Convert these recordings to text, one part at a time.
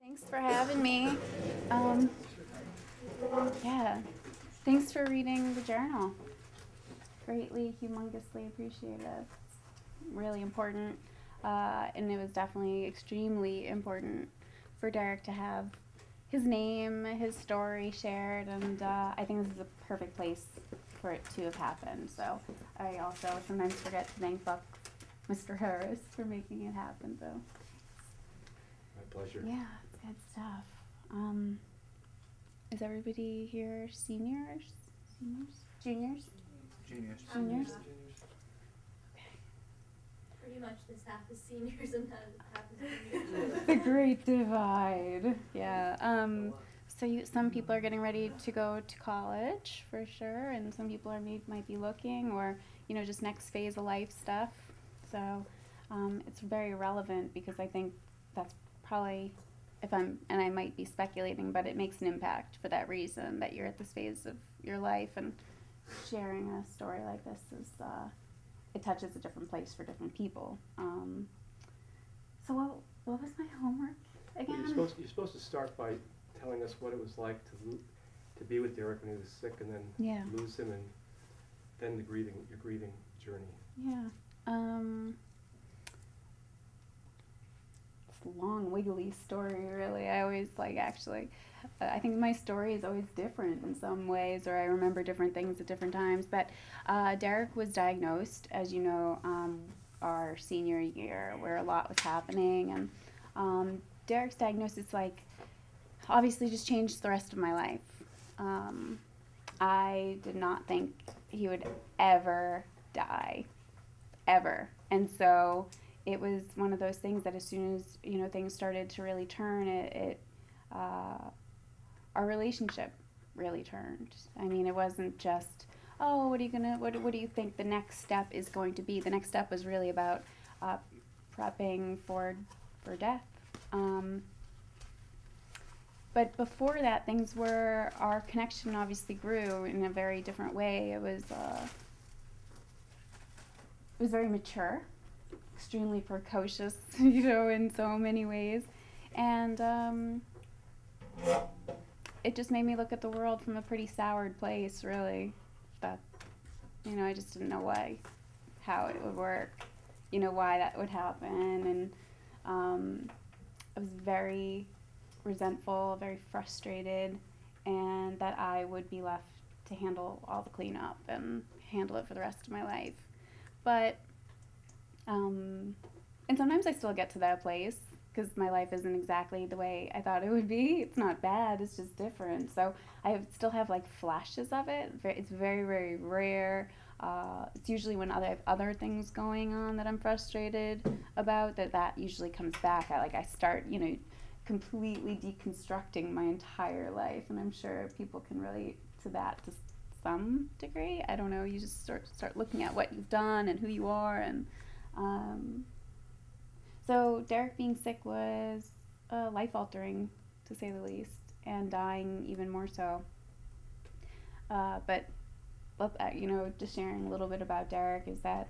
Thanks for having me. Um, yeah, thanks for reading the journal. Greatly, humongously appreciate it. It's really important, and it was definitely extremely important for Derek to have his name, his story shared, and I think this is a perfect place for it to have happened. So I also sometimes forget to thank Buck, Mr. Harris, for making it happen. So My pleasure. yeah, it's good stuff. Um, is everybody here seniors? Seniors? Juniors? Juniors. Juniors? Pretty much this half is seniors and that half is juniors. The great divide. Yeah. Some people are getting ready to go to college for sure, and some people might be looking, or just next phase of life stuff. So it's very relevant because I think that's probably, and I might be speculating, but it makes an impact for that reason that you're at this phase of your life, and sharing a story like this is it touches a different place for different people. So what was my homework again? You're supposed to start by telling us what it was like to be with Derek when he was sick, and then lose him, and then your grieving journey. Yeah. It's a long, wiggly story, really. I always I think my story is always different in some ways, or I remember different things at different times. But Derek was diagnosed, as you know, our senior year, where a lot was happening, and Derek's diagnosis, obviously just changed the rest of my life. I did not think he would ever die, ever. And so it was one of those things that as soon as, things started to really turn, our relationship really turned. I mean, it wasn't just, oh, what do you think the next step is going to be? The next step was really about prepping for death. But before that, our connection obviously grew in a very different way. It was very mature, extremely precocious, in so many ways. And it just made me look at the world from a pretty soured place, really. That, I just didn't know how it would work, why that would happen. And I was very resentful, very frustrated, and that I would be left to handle all the cleanup and handle it for the rest of my life. But, and sometimes I still get to that place because my life isn't exactly the way I thought it would be. It's not bad, it's just different. So I still have flashes of it. It's very, very rare. It's usually when I have other things going on that I'm frustrated about that usually comes back. I start, completely deconstructing my entire life, and I'm sure people can relate to that to some degree. I don't know, you just start looking at what you've done and who you are, and so Derek being sick was life-altering, to say the least, and dying even more so. But just sharing a little bit about Derek is that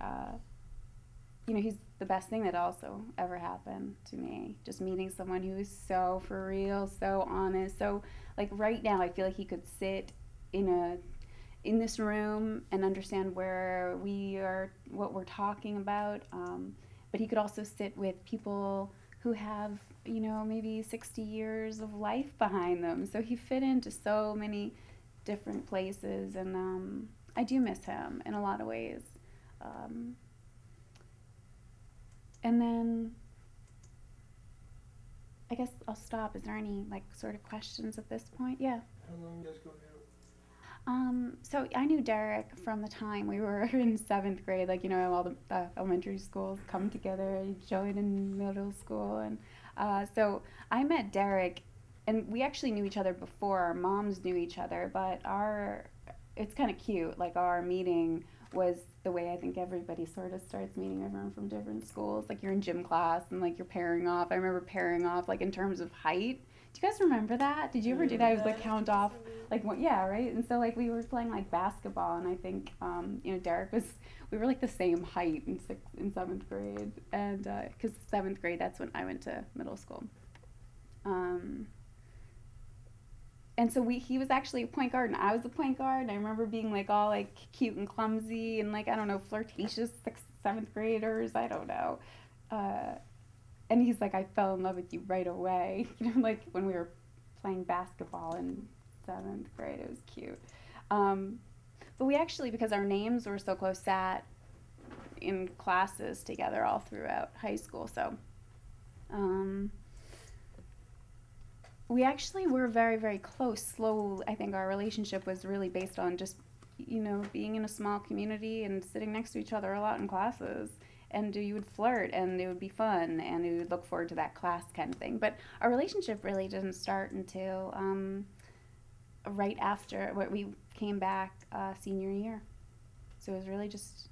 he's the best thing that also ever happened to me. Just meeting someone who is so for real, so honest. So right now I feel like he could sit in this room and understand where we are, what we're talking about. But he could also sit with people who have, maybe 60 years of life behind them. So he fit into so many different places, and I do miss him in a lot of ways. And then I guess I'll stop. Is there any sort of questions at this point? Yeah. How long does go now? So I knew Derek from the time we were in 7th grade. All the elementary schools come together. You join in middle school, and so I met Derek, and we actually knew each other before our moms knew each other. But it's kind of cute. Our meeting was the way I think everybody sort of starts meeting everyone from different schools. You're in gym class and you're pairing off. I remember pairing off in terms of height. Do you guys remember that? Did you ever do that? It was count off yeah, right? And so we were playing basketball, and I think Derek we were the same height in 7th grade, and because 7th grade, that's when I went to middle school. And so he was actually a point guard and I was a point guard. And I remember being like all like cute and clumsy and like, I don't know, flirtatious 6th, 7th graders. I don't know. And he's like, I fell in love with you right away. You know, like when we were playing basketball in 7th grade, it was cute. But we actually, because our names were so close, sat in classes together all throughout high school. So we actually were very, very close. Slowly, I think our relationship was really based on just, you know, being in a small community and sitting next to each other a lot in classes. And you would flirt, and it would be fun, and we would look forward to that class kind of thing. But our relationship really didn't start until right after we came back senior year. So it was really just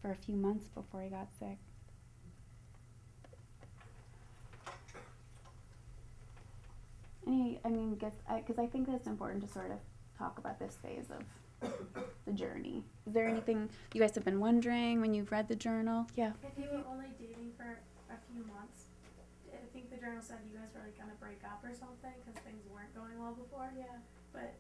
for a few months before he got sick. Because I think that's important to sort of talk about this phase of the journey. Is there anything you guys have been wondering when you've read the journal? Yeah. If you were only dating for a few months, I think the journal said you guys were like gonna break up or something because things weren't going well before. Yeah. But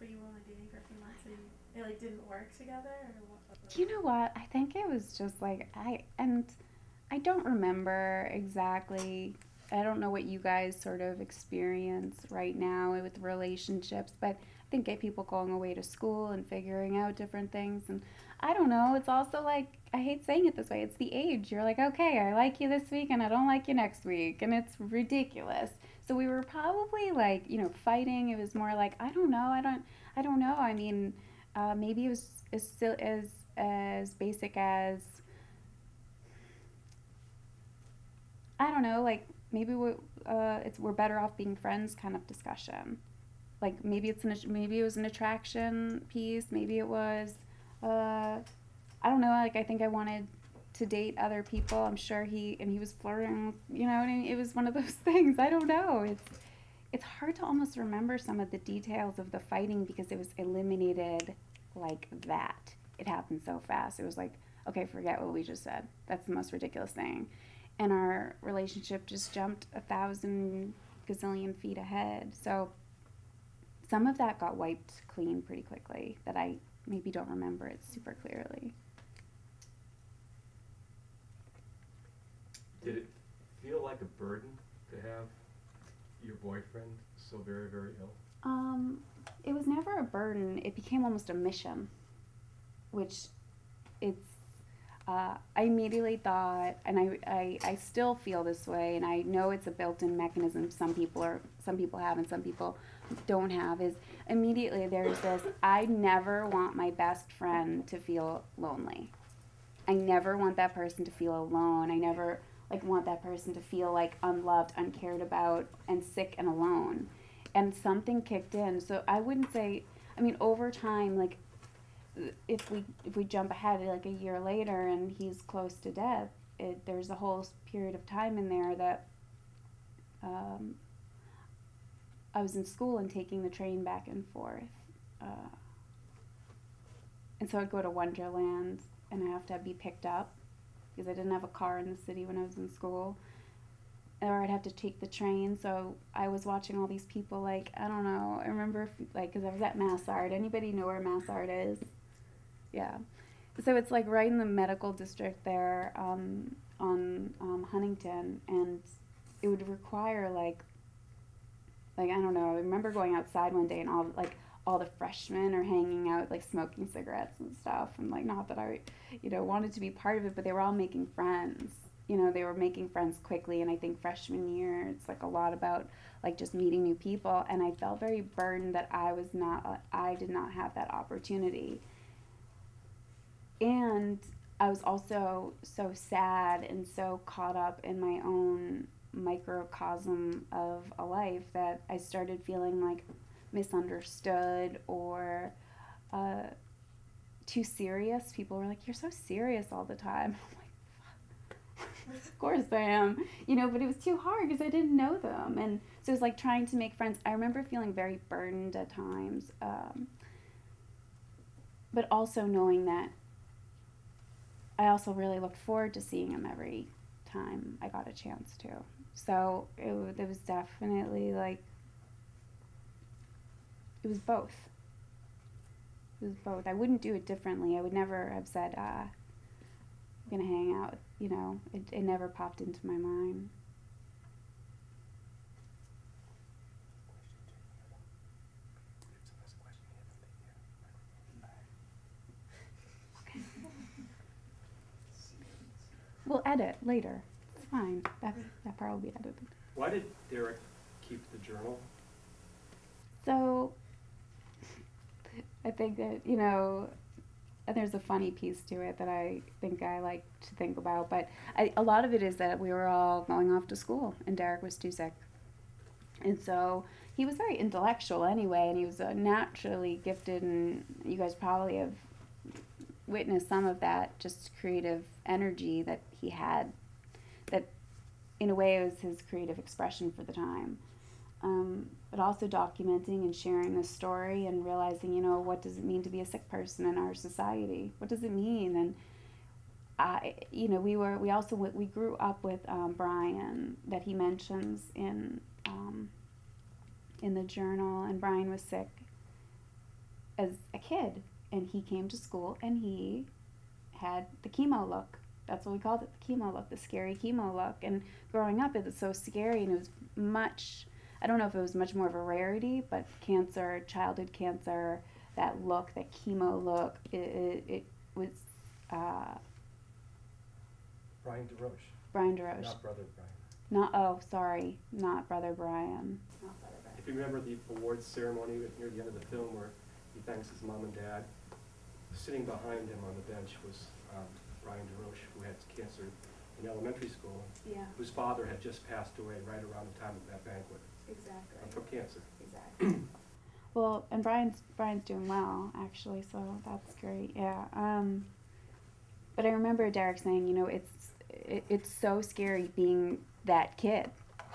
you were only dating for a few months, so it like didn't work together, or what? Do you know what? I think it was just like I don't remember exactly. I don't know what you guys sort of experience right now with relationships, but I think people going away to school and figuring out different things, and I don't know, it's also like, I hate saying it this way, it's the age. You're like, okay, I like you this week and I don't like you next week, and it's ridiculous. So we were probably like, you know, fighting. It was more like, I don't know. I mean, maybe it was as basic as, I don't know, like maybe we're better off being friends kind of discussion. Like maybe it was an attraction piece. Maybe it was, I don't know. Like I think I wanted to date other people. I'm sure he was flirting with, you know, and it was one of those things. I don't know. It's hard to almost remember some of the details of the fighting because it was eliminated like that. It happened so fast. It was like, okay, forget what we just said. That's the most ridiculous thing. And our relationship just jumped 1,000 gazillion feet ahead. So some of that got wiped clean pretty quickly that I maybe don't remember it super clearly. Did it feel like a burden to have your boyfriend so very, very ill? It was never a burden. It became almost a mission, which I immediately thought, and I still feel this way, and I know it's a built-in mechanism some people have and some people don't have, is immediately there's this, I never want my best friend to feel lonely. I never want that person to feel alone. I never want that person to feel like unloved, uncared about, and sick and alone. And something kicked in. So I wouldn't say, I mean, over time, like if we jump ahead like a year later and he's close to death, there's a whole period of time in there that I was in school and taking the train back and forth. And so I'd go to Wonderland and I have to be picked up because I didn't have a car in the city when I was in school. Or I'd have to take the train, so I was watching all these people, like, I don't know, I remember, because I was at Massard. Anybody know where Massard is? Yeah. So it's, like, right in the medical district there on Huntington, and it would require, like, I don't know, I remember going outside one day and all the freshmen are hanging out, like, smoking cigarettes and stuff, and, like, not that I, wanted to be part of it, but they were all making friends. They were making friends quickly, and I think freshman year, it's like a lot about like just meeting new people, and I felt very burdened that I did not have that opportunity. And I was also so sad and so caught up in my own microcosm of a life that I started feeling like misunderstood or too serious. People were like, "You're so serious all the time." Of course I am, but it was too hard because I didn't know them. And so it was like trying to make friends. I remember feeling very burdened at times, but also knowing that I also really looked forward to seeing him every time I got a chance to. So it was definitely like, it was both. It was both. I wouldn't do it differently. I would never have said, I'm going to hang out, you know. It never popped into my mind. We'll edit later. It's fine. That part will be edited. Why did Derek keep the journal? So, I think that, you know, there's a funny piece to it that I think I like to think about, but a lot of it is that we were all going off to school, and Derek was too sick. And so, he was very intellectual anyway, and he was naturally gifted, and you guys probably have witnessed some of that just creative energy that he had, that in a way was his creative expression for the time. But also documenting and sharing the story and realizing, you know, what does it mean to be a sick person in our society? What does it mean? And you know, we grew up with Brian, that he mentions in the journal, and Brian was sick as a kid, and he came to school and he had the chemo look. That's what we called it, the chemo look, the scary chemo look. And growing up, it was so scary, and it was much, I don't know if it was much more of a rarity, but cancer, childhood cancer, that look, that chemo look, it was... Brian DeRoche. Brian DeRoche. Not Brother Brian. Not Brother Brian. Not Brother Brian. If you remember the awards ceremony near the end of the film where he thanks his mom and dad, sitting behind him on the bench was Brian DeRoche, who had cancer in elementary school, Yeah. whose father had just passed away right around the time of that banquet Exactly. from cancer. Exactly. Well, and Brian's doing well, actually, so that's great. Yeah. But I remember Derek saying, you know, it's so scary being that kid.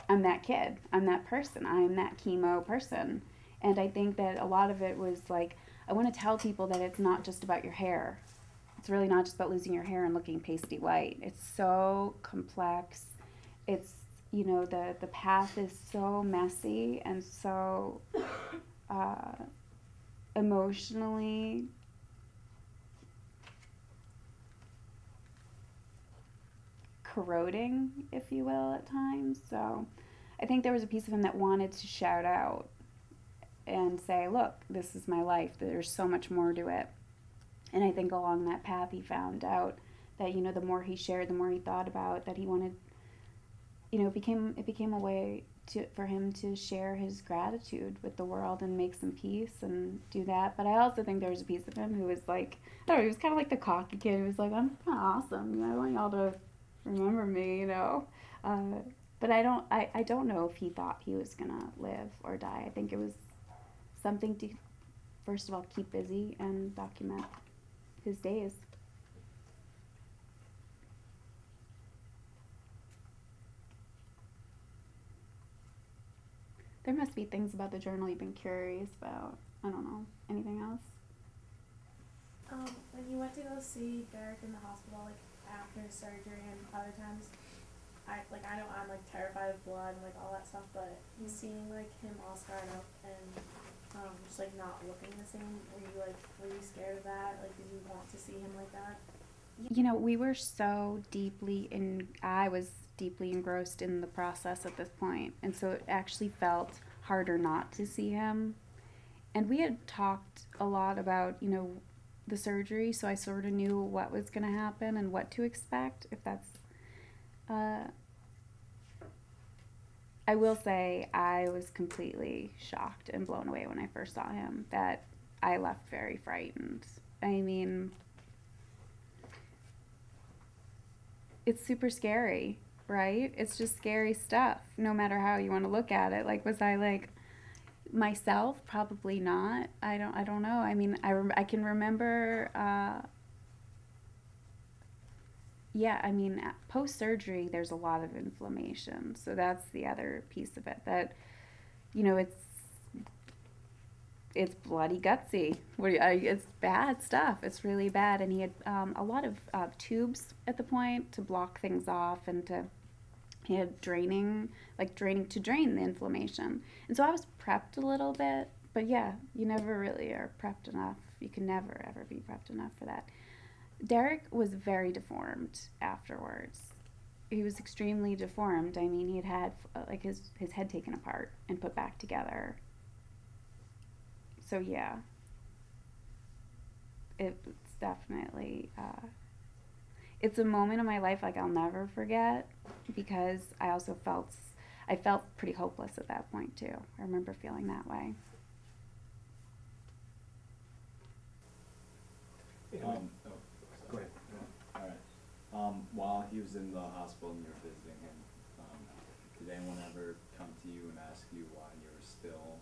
I'm that kid. I'm that person. I'm that chemo person. And I think that a lot of it was like, I want to tell people that it's not just about your hair. It's really not just about losing your hair and looking pasty white. It's so complex. It's, you know, the path is so messy and so emotionally corroding, if you will, at times. So I think there was a piece of him that wanted to shout out and say, look, this is my life. There's so much more to it. And I think along that path he found out that, you know, the more he shared, the more he thought about, that he wanted, you know, it became a way for him to share his gratitude with the world and make some peace and do that. But I also think there was a piece of him who was like, I don't know, he was kind of like the cocky kid who was like, I'm kind of awesome, you know, I want y'all to remember me, you know. But I don't know if he thought he was going to live or die. I think it was something to, first of all, keep busy and document his days. There must be things about the journal you've been curious about. I don't know. Anything else? When you went to go see Derek in the hospital, like after surgery and other times, I know I'm like terrified of blood and like all that stuff, but seeing like him all scarred up and just like not looking the same, were you scared of that? Like, did you want to see him like that? You know, we were so I was deeply engrossed in the process at this point, and so it actually felt harder not to see him. And we had talked a lot about, you know, the surgery, so I sort of knew what was going to happen and what to expect, if that's... I will say I was completely shocked and blown away when I first saw him, that I left very frightened. I mean, it's super scary, right? It's just scary stuff, no matter how you want to look at it. Like, was I like myself? Probably not. I don't know. I mean, I can remember, yeah, I mean, post-surgery, there's a lot of inflammation. So that's the other piece of it, that, you know, it's bloody gutsy. It's bad stuff. It's really bad. And he had a lot of tubes at the point to block things off and to He had draining to drain the inflammation. And so I was prepped a little bit, but yeah, you never really are prepped enough. You can never, ever be prepped enough for that. Derek was very deformed afterwards. He was extremely deformed. I mean, he'd had like his head taken apart and put back together. So yeah, it's definitely, it's a moment in my life like I'll never forget, because I also felt pretty hopeless at that point too. I remember feeling that way. Oh, go ahead. All right. While he was in the hospital and you were visiting him, did anyone ever come to you and ask you why you were still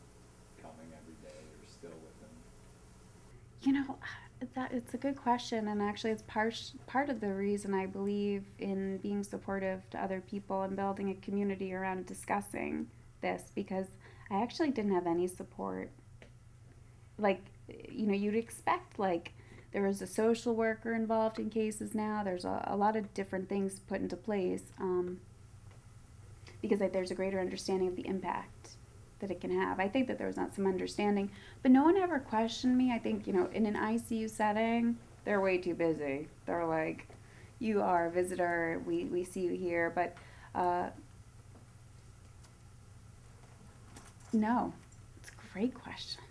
coming every day or still with him? You know, it's a good question, and actually it's part of the reason I believe in being supportive to other people and building a community around discussing this, because I actually didn't have any support. Like, you know, you'd expect, like, there was a social worker involved in cases now. There's a lot of different things put into place, because there's a greater understanding of the impact that it can have. I think that there was not some understanding, but no one ever questioned me. I think, you know, in an ICU setting, they're way too busy. They're like, you are a visitor, we see you here, but no, it's a great question.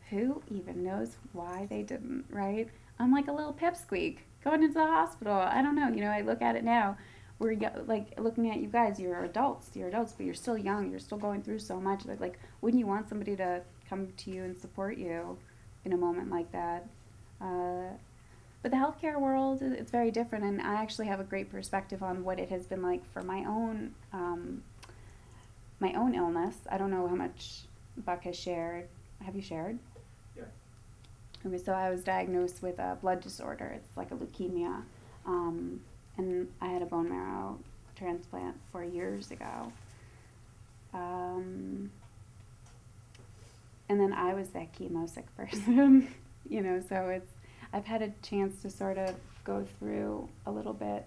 Who even knows why they didn't, right? I'm like a little pipsqueak going into the hospital. I don't know, you know, I look at it now. We're like looking at you guys, you're adults, but you're still young, you're still going through so much. Like, wouldn't you want somebody to come to you and support you in a moment like that? But the healthcare world, it's very different, and I actually have a great perspective on what it has been like for my own illness. I don't know how much Buck has shared. Have you shared? Yeah. Okay, so I was diagnosed with a blood disorder. It's like a leukemia. And I had a bone marrow transplant 4 years ago. And then I was that chemo sick person, you know, so I've had a chance to sort of go through a little bit.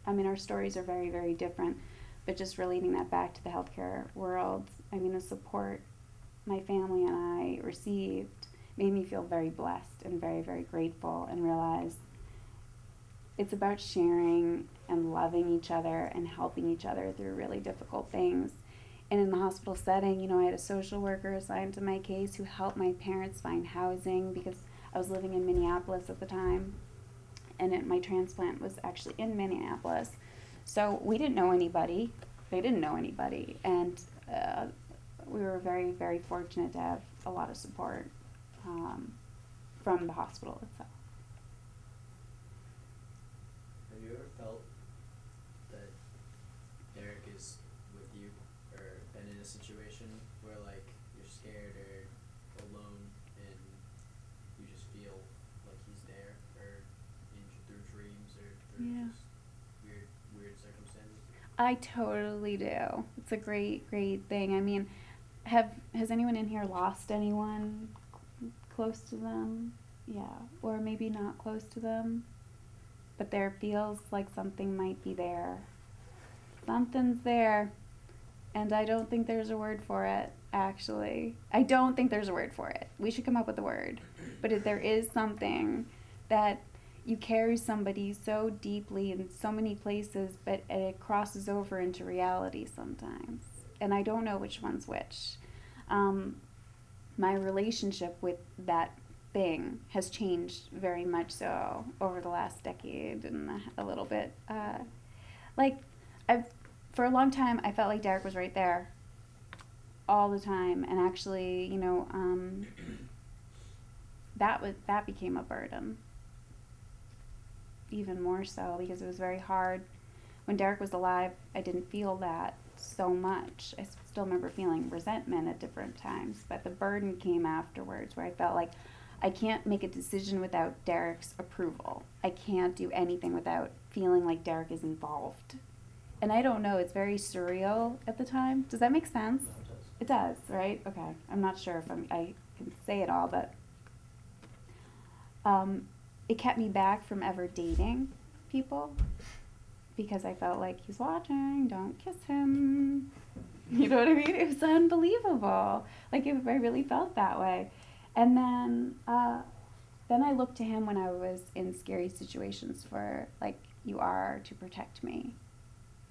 I mean, our stories are very, very different, but just relating that back to the healthcare world, I mean, the support my family and I received made me feel very blessed and very, very grateful, and realize it's about sharing and loving each other and helping each other through really difficult things. And in the hospital setting, you know, I had a social worker assigned to my case who helped my parents find housing, because I was living in Minneapolis at the time, and my transplant was actually in Minneapolis. So we didn't know anybody. They didn't know anybody. And we were very, very fortunate to have a lot of support from the hospital itself. Have you ever felt that Derek is with you, or been in a situation where, like, you're scared or alone and you just feel like he's there, or through dreams or through just weird circumstances? I totally do. It's a great, great thing. I mean, has anyone in here lost anyone close to them? Yeah, or maybe not close to them, but there feels like something might be there. Something's there, and I don't think there's a word for it, actually. I don't think there's a word for it. We should come up with a word. But if there is something that you carry somebody so deeply in so many places, but it crosses over into reality sometimes. And I don't know which one's which. My relationship with that thing has changed very much so over the last decade and a little bit. For a long time, I felt like Derek was right there all the time. And actually, you know, that became a burden. Even more so, because it was very hard. When Derek was alive, I didn't feel that so much. I still remember feeling resentment at different times, but the burden came afterwards, where I felt like I can't make a decision without Derek's approval. I can't do anything without feeling like Derek is involved. And I don't know, it's very surreal at the time. Does that make sense? No, it does. It does, right? Okay. I'm not sure if I can say it all, but it kept me back from ever dating people, because I felt like he's watching, don't kiss him. You know what I mean? It was unbelievable. Like, I really felt that way. And then I looked to him when I was in scary situations for, like, you are to protect me.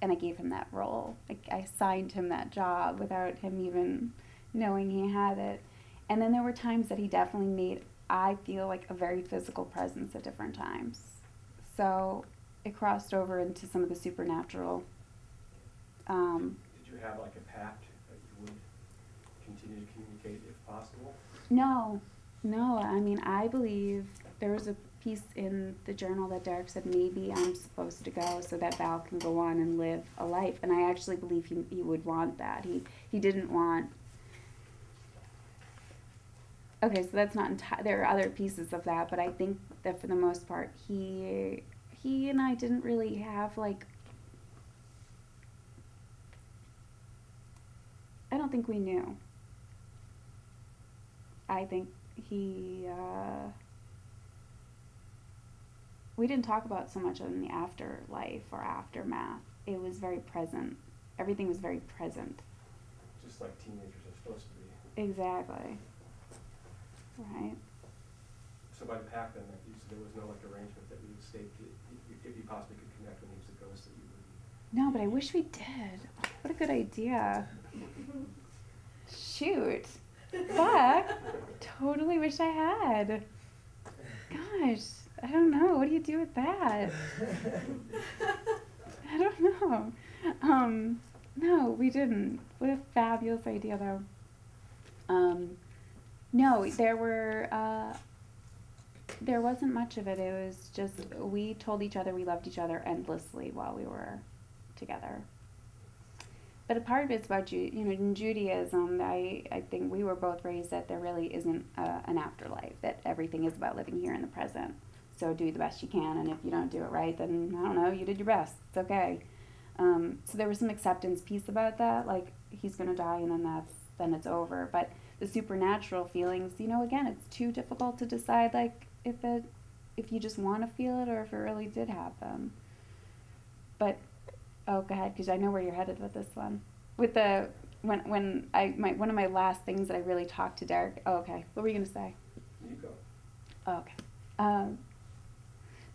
And I gave him that role. Like, I assigned him that job without him even knowing he had it. And then there were times that he definitely made, I feel like, a very physical presence at different times. So it crossed over into some of the supernatural. Did you have like a pact that you would continue to communicate if possible? No. I mean, I believe there was a piece in the journal that Derek said maybe I'm supposed to go so that Val can go on and live a life. And I actually believe he would want that. He didn't want. Okay, so that's not there are other pieces of that, but I think that for the most part, he and I didn't really have, like, I don't think we knew. I think we didn't talk about so much in the afterlife or aftermath. It was very present. Everything was very present. Just like teenagers are supposed to be. Exactly. Right. So by the pact then, there was no like arrangement that you would state if you possibly could connect when he was a ghost that you would. No, but I wish we did. What a good idea. Shoot. Fuck. Totally wish I had. Gosh, I don't know. What do you do with that? I don't know. No, we didn't. What a fabulous idea, though. No, there wasn't much of it. It was just, we told each other we loved each other endlessly while we were together. But a part of it's about, in Judaism, I think we were both raised that there really isn't an afterlife, that everything is about living here in the present. So do the best you can, and if you don't do it right, then, I don't know, you did your best. It's okay. So there was some acceptance piece about that, like, he's going to die and then it's over. But the supernatural feelings, again, it's too difficult to decide, like, if you just want to feel it or if it really did happen. But oh, go ahead, because I know where you're headed with this one. With one of my last things that I really talked to Derek. Oh, okay. What were you gonna say? You go. Oh, okay.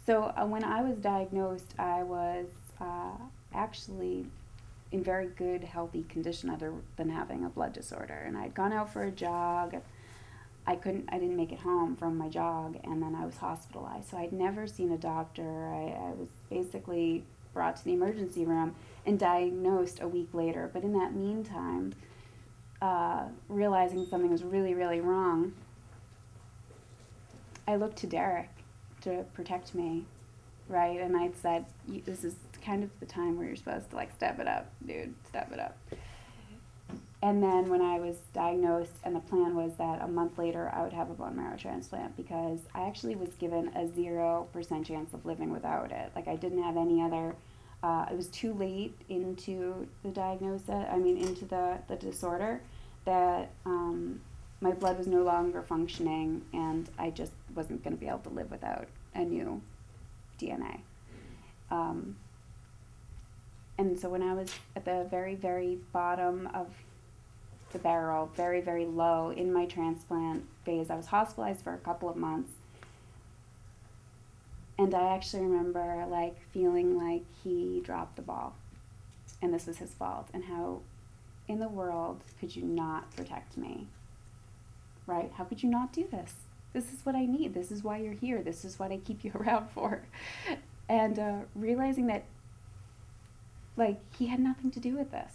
So when I was diagnosed, I was actually in very good, healthy condition other than having a blood disorder. And I'd gone out for a jog. I didn't make it home from my jog, and then I was hospitalized. So I'd never seen a doctor. I was basically brought to the emergency room and diagnosed a week later. But in that meantime, realizing something was really, really wrong, I looked to Derek to protect me, right? And I'd said, this is kind of the time where you're supposed to, like, step it up, dude, step it up. And then when I was diagnosed, and the plan was that a month later I would have a bone marrow transplant, because I actually was given a 0% chance of living without it. Like, I didn't have any other, it was too late into the diagnosis, into the disorder, that my blood was no longer functioning, and I just wasn't going to be able to live without a new DNA. And so when I was at the very, very bottom of the barrel, very, very low in my transplant phase, I was hospitalized for a couple of months. And I actually remember, like, feeling like he dropped the ball, and this was his fault, and how in the world could you not protect me, right? How could you not do this? This is what I need. This is why you're here. This is what I keep you around for. And realizing that, like, he had nothing to do with this.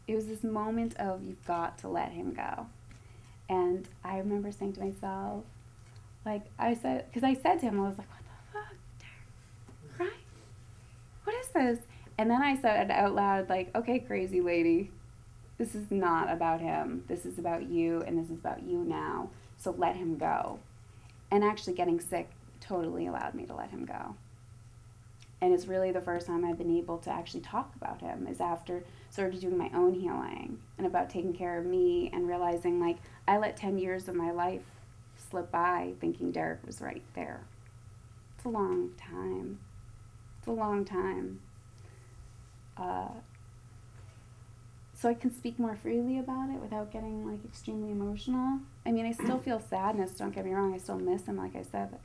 It was this moment of, you've got to let him go. And I remember saying to myself, like, I said to him, I was like, what the fuck, Derek? Right? What is this? And then I said out loud, like, okay, crazy lady, this is not about him. This is about you, and this is about you now. So let him go. And actually getting sick totally allowed me to let him go. And it's really the first time I've been able to actually talk about him, is after sort of doing my own healing and about taking care of me, and realizing, like, I let 10 years of my life slip by thinking Derek was right there. It's a long time. It's a long time. so I can speak more freely about it without getting like extremely emotional. I mean, I still feel sadness, don't get me wrong, I still miss him, like I said, but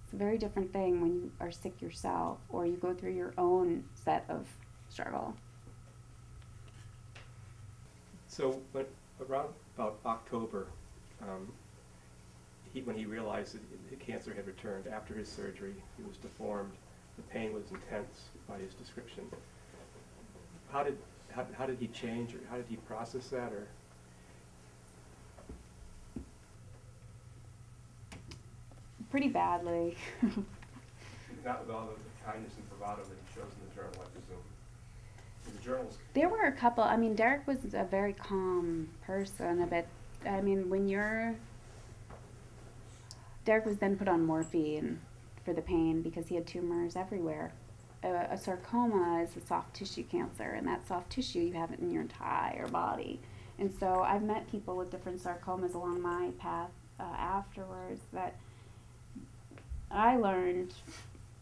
it's a very different thing when you are sick yourself or you go through your own set of struggle. So, but around about October, when he realized that the cancer had returned after his surgery, he was deformed. The pain was intense by his description. How did he change, or how did he process that, or? Pretty badly. Not with all the kindness and bravado that he shows in the journal, I presume. The journals. There were a couple. I mean, Derek was a very calm person. Derek was then put on morphine for the pain because he had tumors everywhere. A sarcoma is a soft tissue cancer, and that soft tissue, you have it in your entire body. And so I've met people with different sarcomas along my path afterwards that I learned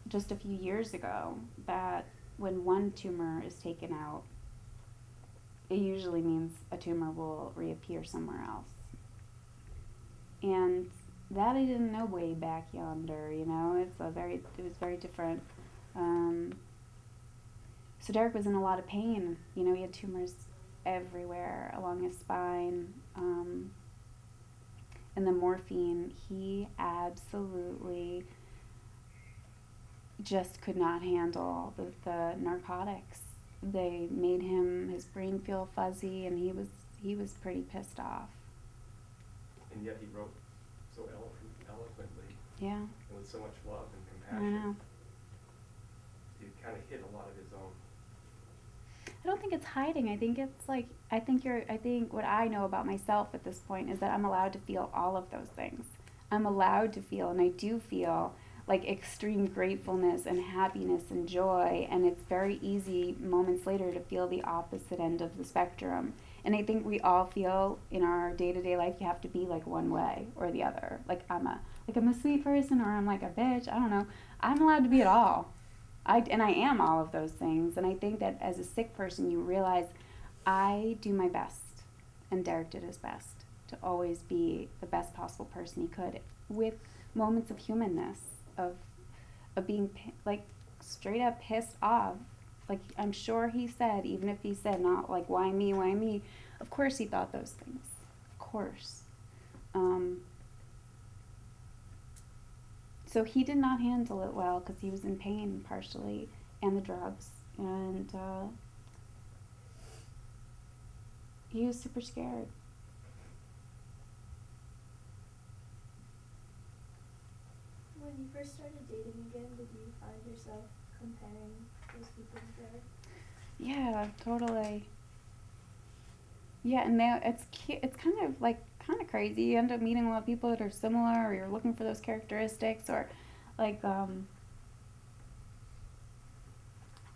just a few years ago that when one tumor is taken out, it usually means a tumor will reappear somewhere else. And that I didn't know way back yonder, you know, it was very different. So Derek was in a lot of pain, you know, he had tumors everywhere along his spine, and the morphine, he absolutely just could not handle the narcotics. They made his brain feel fuzzy, and he was pretty pissed off. And yet he wrote so eloquently. Yeah. And with so much love and I compassion. know. He kind of hid a lot of his own. I don't think it's hiding. I think it's like, I think what I know about myself at this point is that I'm allowed to feel all of those things. I'm allowed to feel, and I do feel like extreme gratefulness and happiness and joy, and it's very easy moments later to feel the opposite end of the spectrum. And I think we all feel in our day-to-day life you have to be like one way or the other. Like I'm a sweet person, or I'm like a bitch, I don't know. I'm allowed to be it all. And I am all of those things, and I think that as a sick person you realize I do my best, and Derek did his best to always be the best possible person he could, with moments of humanness, of being like straight up pissed off. Like I'm sure he said, even if he said not like why me, of course he thought those things, of course. So he did not handle it well because he was in pain partially, and the drugs, and he was super scared. When you first started dating again, did you find yourself comparing those people to Derek? Yeah, totally. Yeah, and now it's kind of crazy. You end up meeting a lot of people that are similar, or you're looking for those characteristics, or like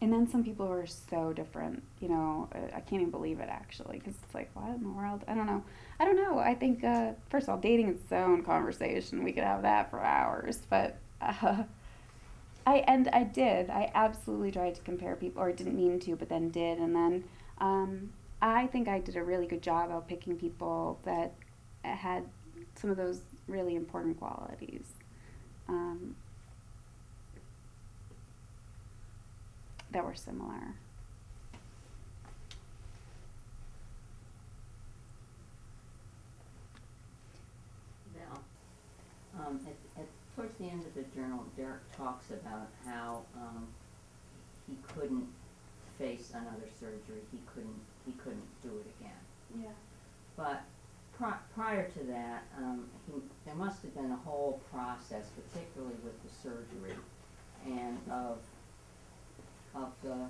and then some people are so different, you know. I can't even believe it actually, because it's like, what in the world? I don't know. I think first of all, dating is its own conversation. We could have that for hours, but I absolutely tried to compare people, or didn't mean to, but then did, and then I think I did a really good job of picking people that had some of those really important qualities. That were similar. Val, towards the end of the journal, Derek talks about how he couldn't face another surgery. He couldn't do it again. Yeah. But prior to that, there must have been a whole process, particularly with the surgery, and of the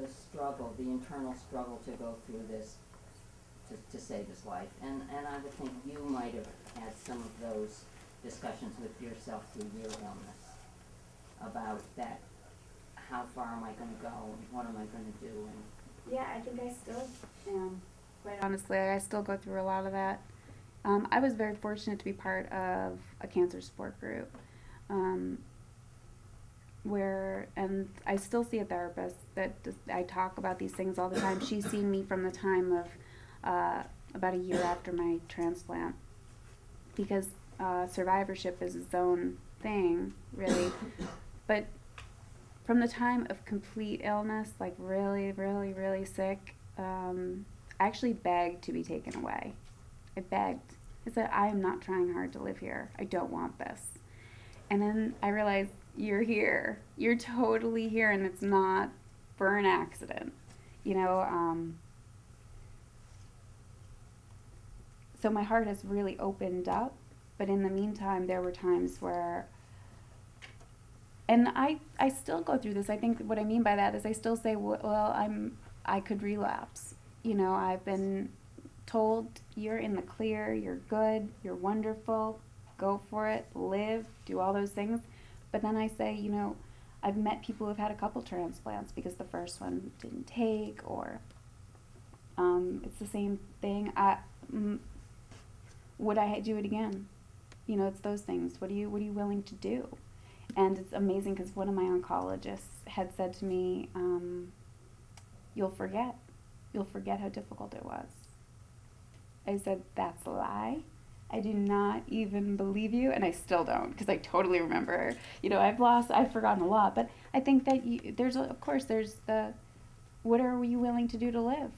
struggle, the internal struggle to go through this, to save his life. And I would think you might have had some of those discussions with yourself through your illness about that. How far am I going to go, and what am I going to do? And yeah, I think I still am. Quite honestly, I still go through a lot of that. I was very fortunate to be part of a cancer support group. where, and I still see a therapist I talk about these things all the time. She's seen me from the time of about a year after my transplant, because survivorship is its own thing, really. But from the time of complete illness, like really, really, really sick, I actually begged to be taken away. I begged. I said, I am not trying hard to live here. I don't want this. And then I realized, you're here. You're totally here, and it's not for an accident. You know, so my heart has really opened up, but in the meantime, there were times where, and I still go through this. I think what I mean by that is I still say, well, I could relapse. You know, I've been told, you're in the clear, you're good, you're wonderful, go for it, live, do all those things. But then I say, you know, I've met people who've had a couple transplants because the first one didn't take, or it's the same thing. Would I do it again? You know, it's those things. What are you willing to do? And it's amazing because one of my oncologists had said to me, you'll forget how difficult it was. I said, that's a lie. I do not even believe you, and I still don't, because I totally remember. You know, I've forgotten a lot, but I think that there's the, what are you willing to do to live?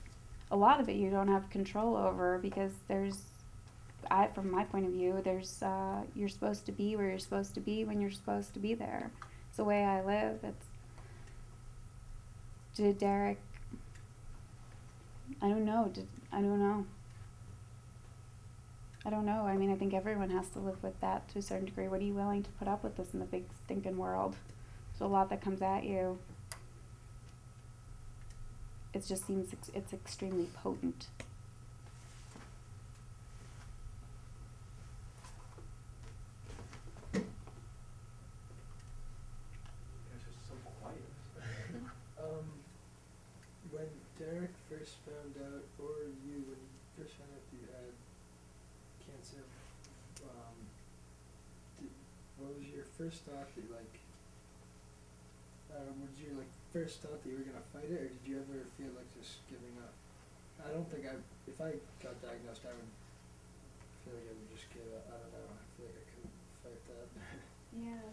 A lot of it you don't have control over, because from my point of view, you're supposed to be where you're supposed to be when you're supposed to be there. It's the way I live. Did Derek? I don't know. I mean, I think everyone has to live with that to a certain degree. What are you willing to put up with this in the big stinking world? There's a lot that comes at you. It just seems it's extremely potent. When Derek first found out, or you, when you first found out you had cancer, what was your first thought that was your first thought that you were gonna fight it, or did you ever feel like just giving up? I don't think if I got diagnosed, I would feel like I would just give up. I don't know, I feel like I couldn't fight that. Yeah.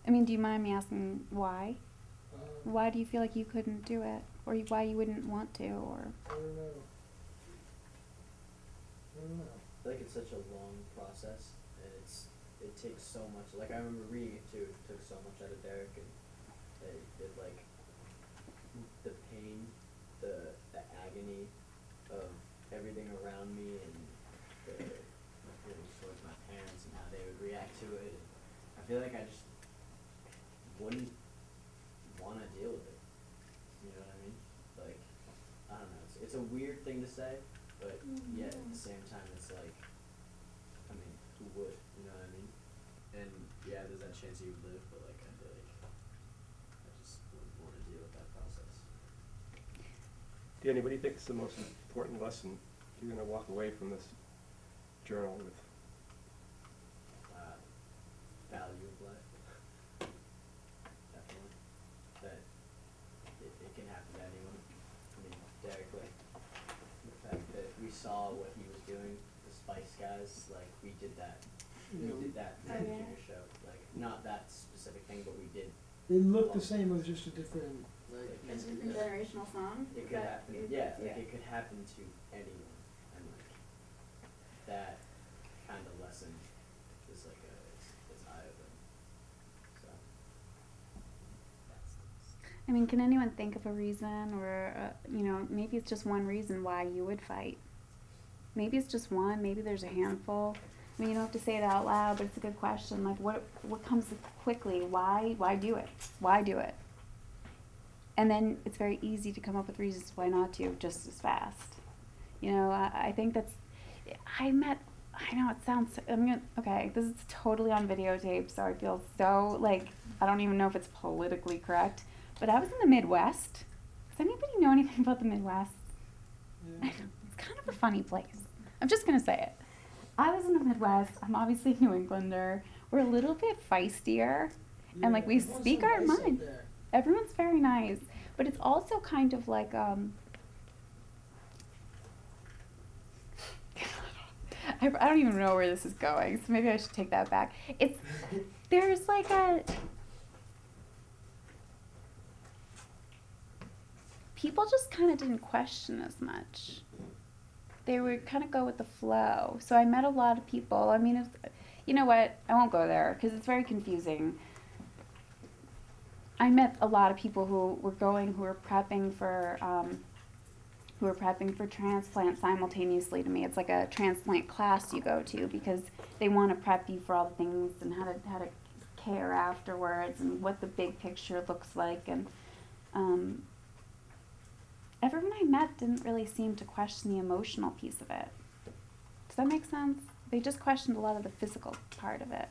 I mean, do you mind me asking why? Why do you feel like you couldn't do it? Or why you wouldn't want to? Or I don't know. I feel like it's such a long process, and it takes so much. Like, I remember reading it too. It took so much out of Derek, and it like the pain, the agony of everything around me, and the feelings towards my parents and how they would react to it. And I feel like I just wouldn't want to deal with it. You know what I mean? Like, I don't know. It's a weird thing to say, but yet at the same time, it's like, I mean, who would? You know what I mean? And yeah, there's that chance you would live, but like, I feel like I just wouldn't want to deal with that process. Danny, what do you think is the most important lesson you're going to walk away from this journal with? Value of life. Definitely. That it can happen to anyone. I mean, Derek, like, the fact that we saw what he was doing, the Spice Guys, like, we did that. Yeah, We did that in the junior show. Like, not that specific thing, but we did. It looked the same, it was just a different, like. it's a different generational song. It could happen, yeah, like, it could happen to anyone. And, like, that kind of lesson is like it's eye-opening. So, I mean, can anyone think of a reason, or maybe it's just one reason why you would fight? Maybe it's just one. Maybe there's a handful. I mean, you don't have to say it out loud, but it's a good question. Like, what comes quickly? Why do it? Why do it? And then it's very easy to come up with reasons why not to just as fast. You know, I think that's. I know it sounds. Okay, this is totally on videotape, so I feel so like I don't even know if it's politically correct. But I was in the Midwest. Does anybody know anything about the Midwest? Yeah. It's kind of a funny place. I'm just gonna say it. I was in the Midwest. I'm obviously a New Englander. We're a little bit feistier, and like we everyone's speak so our nice up mind. there. Everyone's very nice, but it's also kind of like I don't even know where this is going, so maybe I should take that back. It's there's like a people just kind of didn't question as much. They would kind of go with the flow. So I met a lot of people. I mean, you know what? I won't go there because it's very confusing. I met a lot of people who were prepping for transplant simultaneously to me. It's like a transplant class you go to because they want to prep you for all the things and how to care afterwards and what the big picture looks like. And everyone I met didn't really seem to question the emotional piece of it. Does that make sense? They just questioned a lot of the physical part of it.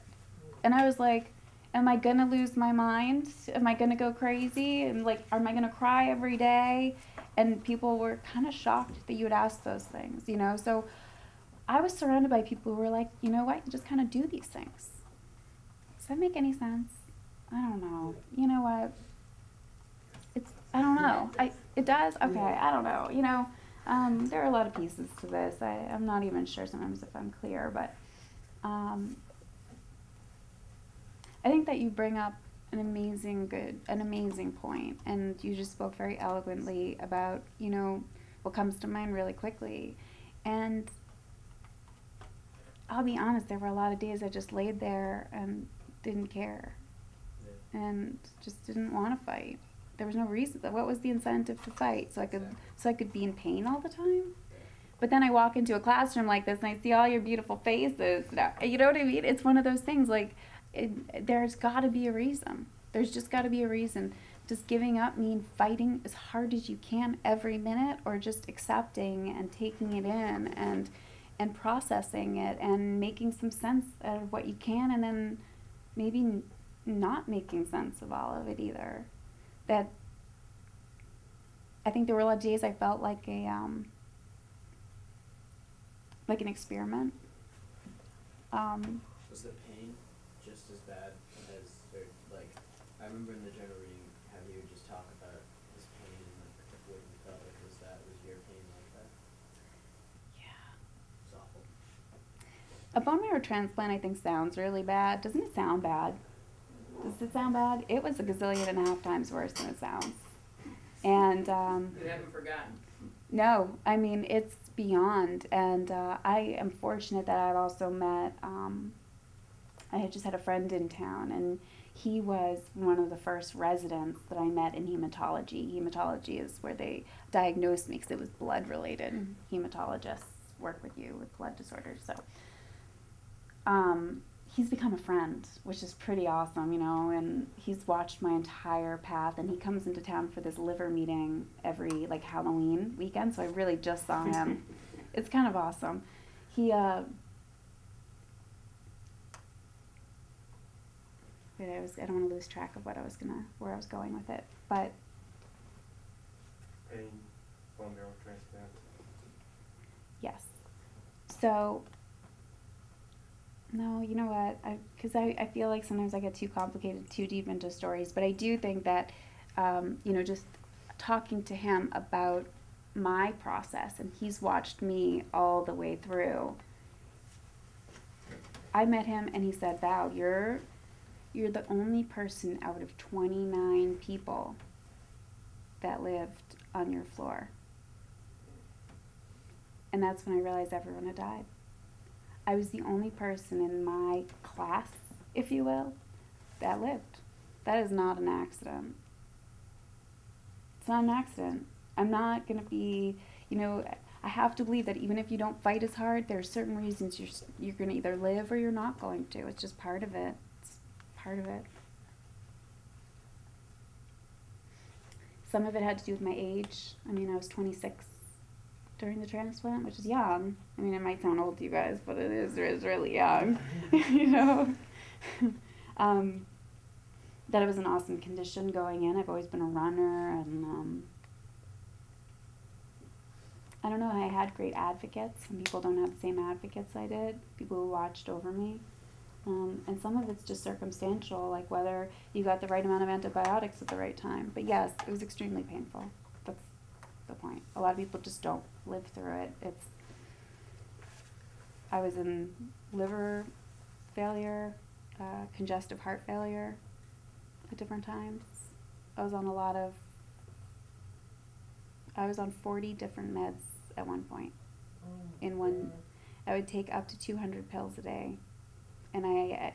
And I was like, am I gonna lose my mind? Am I gonna go crazy? And like, am I gonna cry every day? And people were kind of shocked that you would ask those things, you know? So I was surrounded by people who were like, you know what, you just kind of do these things. Does that make any sense? I don't know. You know what? I don't know. It does? Okay, I don't know. You know, there are a lot of pieces to this. I'm not even sure sometimes if I'm clear, but I think that you bring up an amazing point, and you just spoke very eloquently about, you know, what comes to mind really quickly. And I'll be honest, there were a lot of days I just laid there and didn't care and just didn't want to fight. There was no reason. What was the incentive to fight? So I could be in pain all the time? But then I walk into a classroom like this and I see all your beautiful faces. You know what I mean? It's one of those things like, there's got to be a reason. There's just got to be a reason. Does giving up mean fighting as hard as you can every minute, or just accepting and taking it in and processing it and making some sense out of what you can, and then maybe not making sense of all of it either? That I think there were a lot of days I felt like an experiment. Was the pain just as bad as, or like, I remember in the journal reading how you would just talk about this pain and like what you felt like was your pain like that? Yeah. It's awful. A bone marrow transplant, I think, sounds really bad. Doesn't it sound bad? Does it sound bad? It was a gazillion and a half times worse than it sounds. And You haven't forgotten. no, I mean, it's beyond. And I am fortunate that I've also met, I had just had a friend in town, and he was one of the first residents that I met in hematology. Hematology is where they diagnosed me because it was blood related. Hematologists work with you with blood disorders. So he's become a friend, which is pretty awesome, you know, and he's watched my entire path, and he comes into town for this liver meeting every, like, Halloween weekend, so I really just saw him. It's kind of awesome. He, wait, I don't want to lose track of where I was going with it, but Pain, bone marrow transplant. yes. So, no, you know what, because I feel like sometimes I get too complicated, too deep into stories, but I do think that, you know, just talking to him about my process, and he's watched me all the way through. I met him and he said, Val, you're the only person out of 29 people that lived on your floor. And that's when I realized everyone had died. I was the only person in my class, if you will, that lived. That is not an accident. It's not an accident. I'm not going to be, you know, I have to believe that even if you don't fight as hard, there are certain reasons you're going to either live or you're not going to. It's just part of it. It's part of it. Some of it had to do with my age. I mean, I was 26 during the transplant, which is young. I mean, it might sound old to you guys, but it is really young, you know. That it was an awesome condition going in. I've always been a runner, and I don't know, I had great advocates. Some people don't have the same advocates I did, people who watched over me. And some of it's just circumstantial, like whether you got the right amount of antibiotics at the right time. But yes, it was extremely painful. That's the point. A lot of people just don't live through it. I was in liver failure, congestive heart failure at different times. I was on 40 different meds at one point. I would take up to 200 pills a day. And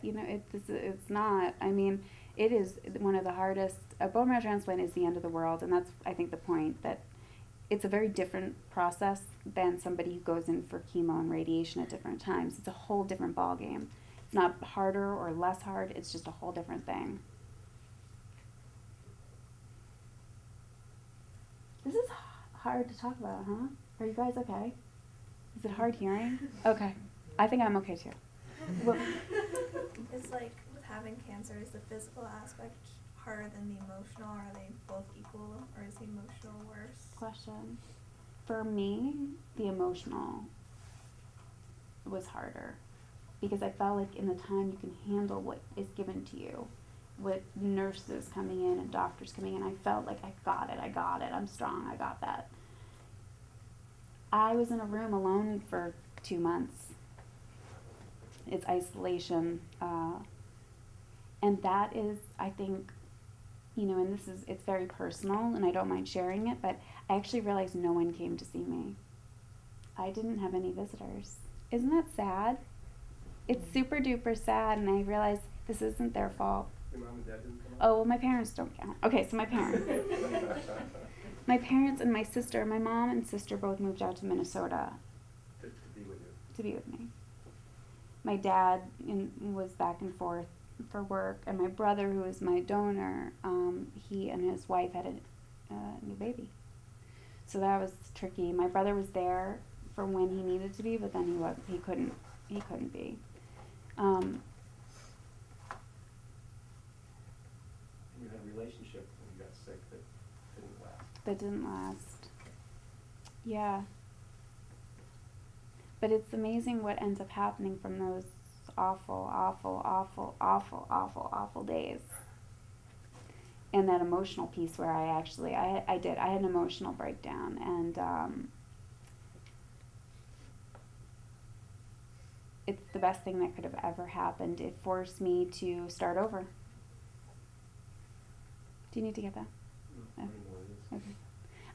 it's not, I mean, it is one of the hardest, a bone marrow transplant is the end of the world, and that's, I think, the point, that it's a very different process than somebody who goes in for chemo and radiation at different times. It's a whole different ballgame. It's not harder or less hard, it's just a whole different thing. This is hard to talk about, huh? Are you guys okay? Is it hard hearing? Okay. I think I'm okay too. Well, It's like with having cancer, is the physical aspect harder than the emotional? Are they both equal, or is the emotional worse? question. For me, the emotional was harder because I felt like in the time you can handle what is given to you, with nurses coming in and doctors coming in, I felt like I got it, I'm strong, I got that. I was in a room alone for 2 months. It's isolation, and that is, I think, and it's very personal, and I don't mind sharing it, but I actually realized no one came to see me. I didn't have any visitors. Isn't that sad? It's super duper sad, and I realized this isn't their fault. Your mom and dad didn't come Oh, well, my parents don't count. Okay, so my parents. My parents and my sister, my mom and sister both moved out to Minnesota. to be with you. To be with me. My dad was back and forth for work, and my brother, who was my donor, he and his wife had a new baby. So that was tricky. My brother was there for when he needed to be, but then he couldn't be. You had a relationship when you got sick that didn't last. That didn't last. Yeah. But it's amazing what ends up happening from those awful, awful, awful, awful, awful, awful days. And that emotional piece where I had an emotional breakdown, and it's the best thing that could have ever happened. It forced me to start over. Do you need to get that? I don't know what it is. Okay.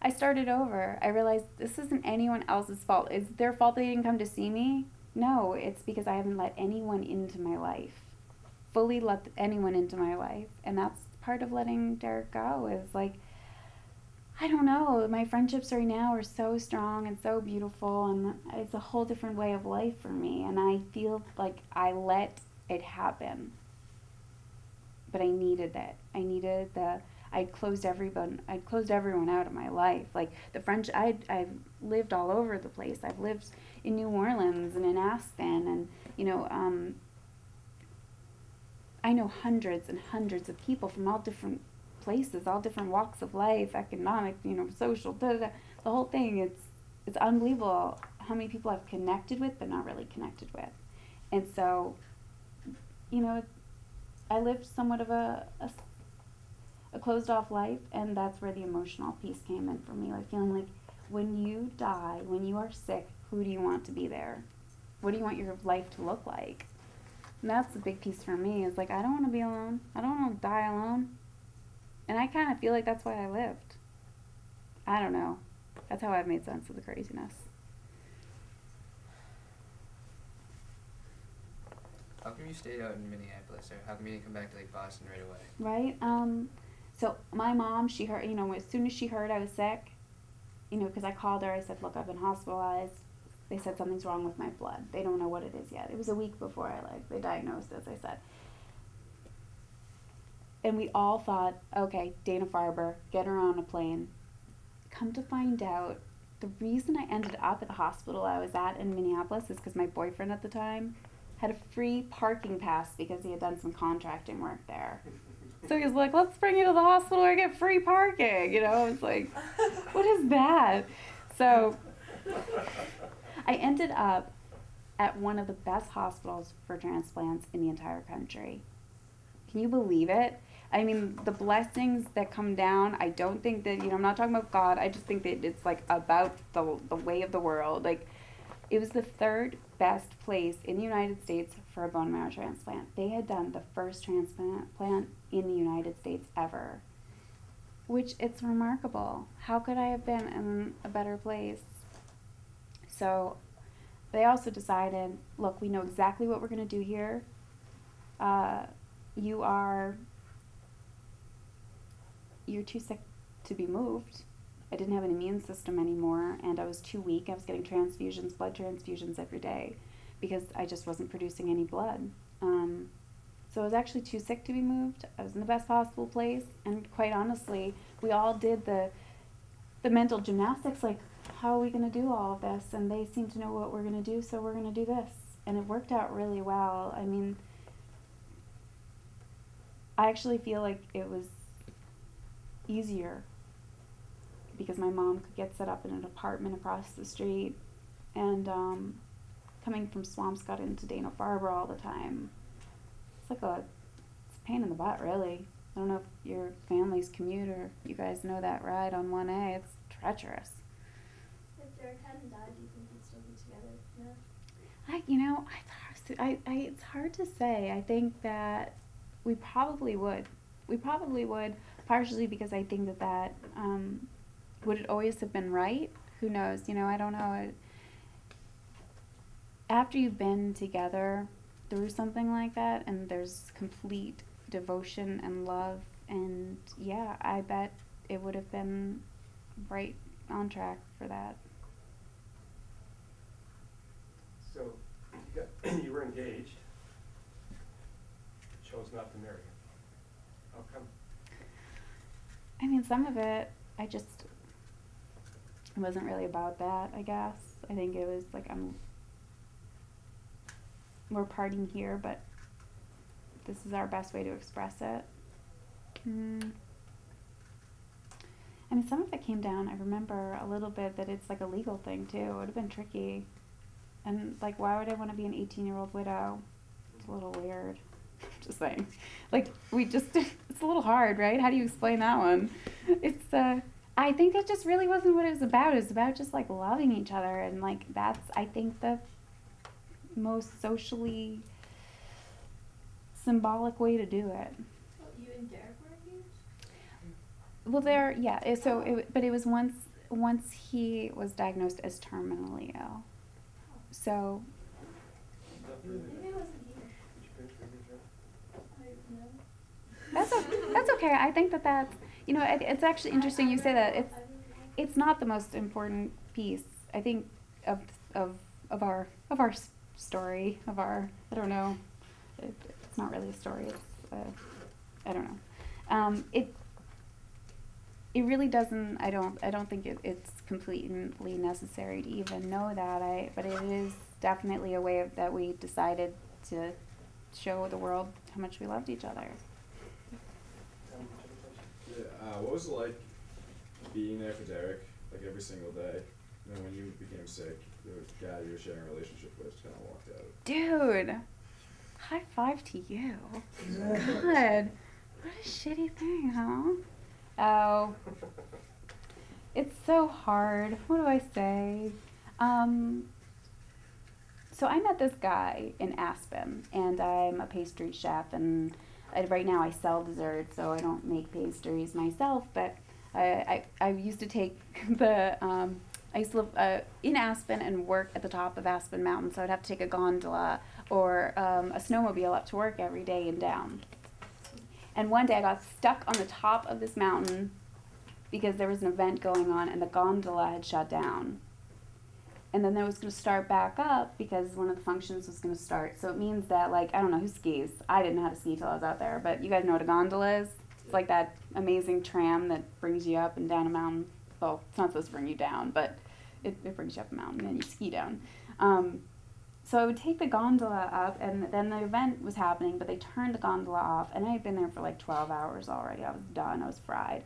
I started over. I realized this isn't anyone else's fault. Is it their fault they didn't come to see me? No, it's because I haven't let anyone into my life. Fully let anyone into my life. And that's part of letting Derek go, is like, I don't know, my friendships right now are so strong and so beautiful, and it's a whole different way of life for me, and I feel like I let it happen. But I needed it. I'd closed everyone out of my life. Like I've lived all over the place. I've lived in New Orleans and in Aspen, and I know hundreds and hundreds of people from all different places, all different walks of life, economic, social, the whole thing. It's unbelievable how many people I've connected with but not really connected with. And so, I lived somewhat of a closed off life, and that's where the emotional piece came in for me. Like feeling like when you die, when you are sick, who do you want to be there? What do you want your life to look like? And that's the big piece for me, is like, I don't want to be alone. I don't want to die alone. And I kind of feel like that's why I lived. I don't know. That's how I've made sense of the craziness. How come you stayed out in Minneapolis, or how come you didn't come back to Boston right away? Right. So my mom, she heard, as soon as she heard I was sick, because I called her, I said, look, I've been hospitalized. They said something's wrong with my blood. They don't know what it is yet. It was a week before they diagnosed, as I said. And we all thought, okay, Dana-Farber, get her on a plane. Come to find out, the reason I ended up at the hospital I was at in Minneapolis is because my boyfriend at the time had a free parking pass because he had done some contracting work there. So he was like, let's bring you to the hospital or get free parking. I was like, what is that? So I ended up at one of the best hospitals for transplants in the entire country. Can you believe it? I mean, the blessings that come down, I don't think that, I'm not talking about God, I just think that it's like about the way of the world. Like, it was the third best place in the United States for a bone marrow transplant. They had done the first transplant in the United States ever, which it's remarkable. How could I have been in a better place? So they also decided, look, we know exactly what we're going to do here. You're too sick to be moved. I didn't have an immune system anymore, and I was too weak. I was getting transfusions, blood transfusions every day, because I just wasn't producing any blood. So I was actually too sick to be moved. I was in the best possible place, and quite honestly, we all did the mental gymnastics, like, how are we going to do all of this? And they seem to know what we're going to do, so we're going to do this. And it worked out really well. I mean, I actually feel like it was easier because my mom could get set up in an apartment across the street, and coming from Swampscott into Dana-Farber all the time, it's a pain in the butt, really. I don't know if your family's commute or you guys know that ride on 1A. It's treacherous. If Derek hadn't died, do you think you'd still be together? Yeah. It's hard to say. I think that we probably would. We probably would, partially because I think that would it always have been right? Who knows? I don't know. After you've been together through something like that, and there's complete devotion and love, and yeah, I bet it would have been right on track for that. So you were engaged, chose not to marry. How come? I mean, some of it, it wasn't really about that, I guess. I think it was like, we're partying here, but this is our best way to express it. I mean, some of it came down, I remember a little bit that it's like a legal thing too. It would have been tricky. And like, why would I want to be an 18-year-old widow? It's a little weird. Just saying. Like, it's a little hard, right? How do you explain that one? I think that just really wasn't what it was about. It was about just like loving each other, and like that's, I think, the most socially symbolic way to do it. Well, you and Derek were engaged? Well, but it was once he was diagnosed as terminally ill. So. Maybe I wasn't here. That's okay. I think that's, it's actually interesting you say that. It's not the most important piece, I think, of our story, I don't know. It's not really a story. It's I don't know. It really doesn't. I don't think it's completely necessary to even know that. But it is definitely a way that we decided to show the world how much we loved each other. Yeah, what was it like being there for Derek, like every single day? And then when you became sick, the guy you were sharing a relationship with kind of walked out. Dude, high five to you. God, what a shitty thing, huh? Oh, it's so hard. What do I say? So I met this guy in Aspen, and I'm a pastry chef, and right now I sell desserts, so I don't make pastries myself, but I used to take I used to live in Aspen and work at the top of Aspen Mountain, so I'd have to take a gondola or a snowmobile up to work every day and down. And one day I got stuck on the top of this mountain because there was an event going on and the gondola had shut down. And then it was going to start back up because one of the functions was going to start. So it means that, like, I don't know who skis. I didn't know how to ski till I was out there, but you guys know what a gondola is? It's like that amazing tram that brings you up and down a mountain. Well, it's not supposed to bring you down, but it brings you up a mountain and then you ski down. So I would take the gondola up, and then the event was happening, but they turned the gondola off, and I had been there for like 12 hours already. I was done. I was fried.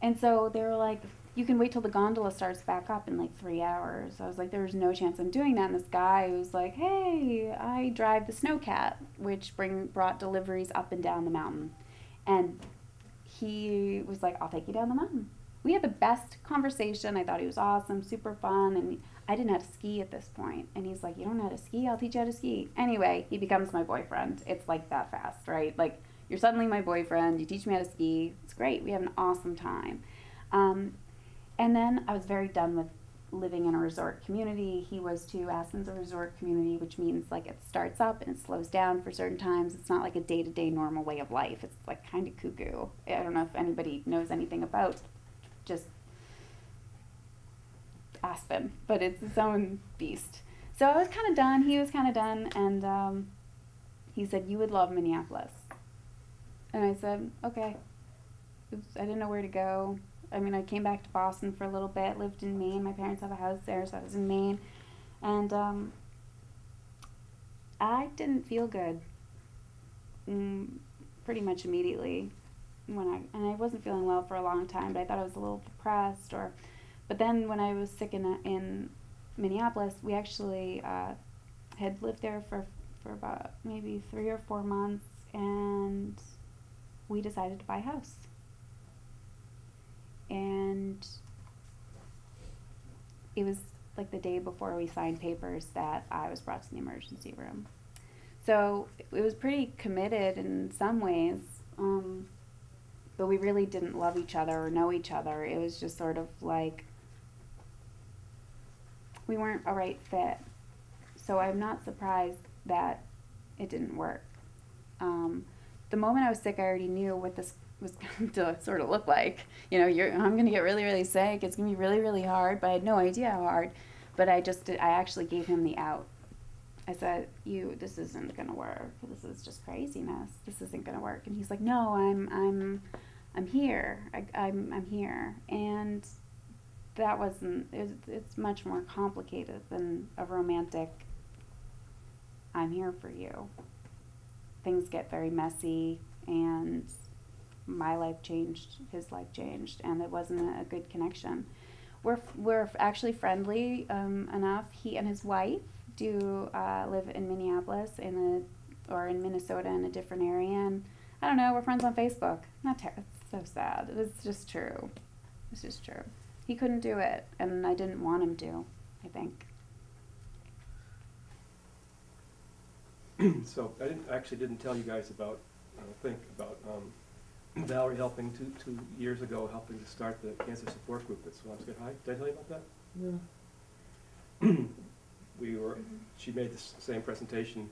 And so they were like, you can wait till the gondola starts back up in like 3 hours. I was like, there's no chance I'm doing that. And this guy was like, hey, I drive the Snowcat, which brought deliveries up and down the mountain. And he was like, I'll take you down the mountain. We had the best conversation. I thought he was awesome, super fun. And I didn't know how to ski at this point. And he's like, you don't know how to ski? I'll teach you how to ski. Anyway, he becomes my boyfriend. It's like that fast, right? Like, you're suddenly my boyfriend. You teach me how to ski. It's great. We have an awesome time. And then I was very done with living in a resort community. He was too. Aspen's a resort community, which means like it starts up and it slows down for certain times. It's not like a day-to-day normal way of life. It's like kind of cuckoo. I don't know if anybody knows anything about just Aspen, but it's its own beast. So I was kind of done. He was kind of done. And he said, you would love Minneapolis. And I said, okay. I didn't know where to go. I mean, I came back to Boston for a little bit, lived in Maine. My parents have a house there, so I was in Maine. And I didn't feel good pretty much immediately. And I wasn't feeling well for a long time, but I thought I was a little depressed. But then when I was sick in Minneapolis, we actually had lived there for about maybe 3 or 4 months, and we decided to buy a house. And it was like the day before we signed papers that I was brought to the emergency room. So it was pretty committed in some ways, but we really didn't love each other or know each other. It was just sort of like we weren't a right fit. So I'm not surprised that it didn't work. The moment I was sick, I already knew what this was going to sort of look like. You know, I'm going to get really, really sick. It's going to be really, really hard, but I had no idea how hard. But I actually gave him the out. I said, this isn't going to work. This is just craziness. This isn't going to work. And he's like, no, I'm here. I'm here. And that wasn't, it's much more complicated than a romantic, I'm here for you. Things get very messy, and my life changed, his life changed, and it wasn't a good connection. We're actually friendly enough. He and his wife do live in Minneapolis or in Minnesota in a different area, and I don't know, we're friends on Facebook. It's so sad. It's just true. It's just true. He couldn't do it, and I didn't want him to, I think. So I didn't tell you guys about Valerie helping 2 years ago, helping to start the cancer support group at Swampscott High. Did I tell you about that? No. She made the same presentation.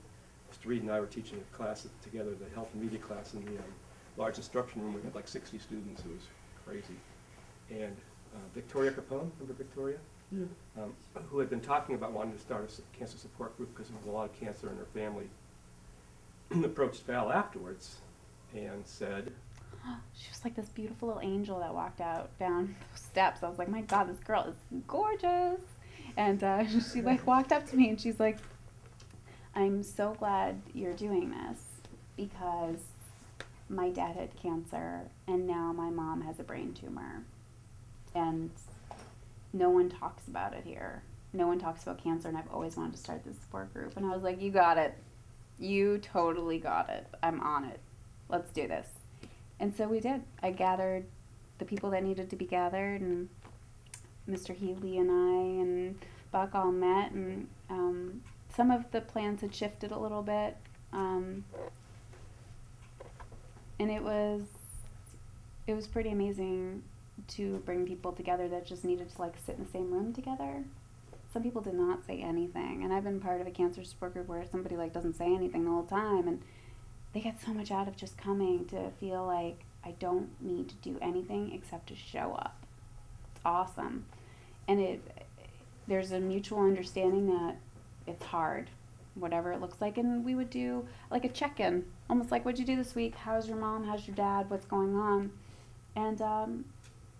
Mr. Reed and I were teaching a class together, the health and media class, in the large instruction room. We had like 60 students. It was crazy. And Victoria Capone, remember Victoria? Yeah. Who had been talking about wanting to start a cancer support group because there was a lot of cancer in her family, approached Val afterwards and said, she was like this beautiful little angel that walked out down those steps. I was like, my God, this girl is gorgeous. And she like walked up to me and she's like, I'm so glad you're doing this because my dad had cancer and now my mom has a brain tumor. And no one talks about it here. No one talks about cancer, and I've always wanted to start this support group. And I was like, you got it. You totally got it. I'm on it. Let's do this. And so we did. I gathered the people that needed to be gathered, and Mr. Healy and I and Buck all met, and some of the plans had shifted a little bit. And it was pretty amazing to bring people together that just needed to like sit in the same room together. Some people did not say anything, and I've been part of a cancer support group where somebody like doesn't say anything the whole time, and they get so much out of just coming to feel like I don't need to do anything except to show up. It's awesome. And there's a mutual understanding that it's hard, whatever it looks like, and we would do like a check-in, almost like, what'd you do this week? How's your mom? How's your dad? What's going on? And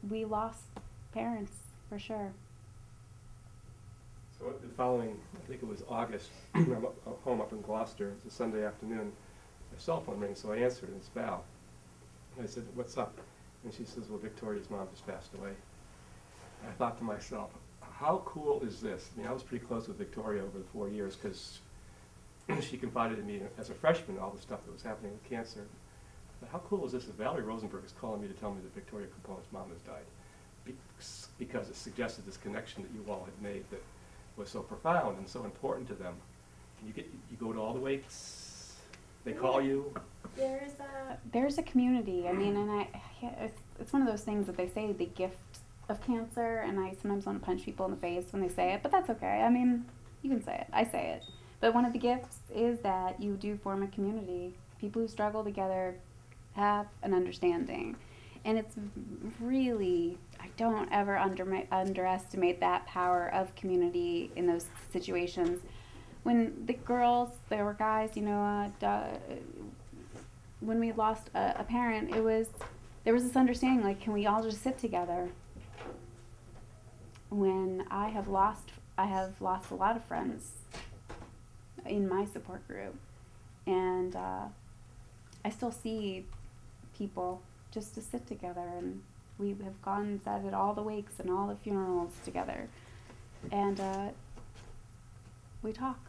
we lost parents, for sure. So the following, I think it was August, I'm home up in Gloucester. It's a Sunday afternoon. My cell phone rings, so I answered, and it's Val. And I said, what's up? And she says, well, Victoria's mom just passed away. I thought to myself, how cool is this? I mean, I was pretty close with Victoria over the 4 years because she confided in me as a freshman all the stuff that was happening with cancer. But how cool is this that Valerie Rosenberg is calling me to tell me that Victoria Capone's mom has died? Because it suggested this connection that you all had made that was so profound and so important to them. And you go to all the wakes, they call you. There's a community. I mean, and it's one of those things that they say, the gift of cancer, and I sometimes want to punch people in the face when they say it, but that's okay. I mean, you can say it. I say it. But one of the gifts is that you do form a community. People who struggle together have an understanding. And it's really, I don't ever underestimate that power of community in those situations. When the girls, there were guys, you know, when we lost a parent, there was this understanding, like, can we all just sit together? When I have lost a lot of friends in my support group, and I still see people just to sit together, and we have gone and sat at all the wakes and all the funerals together, and we talk.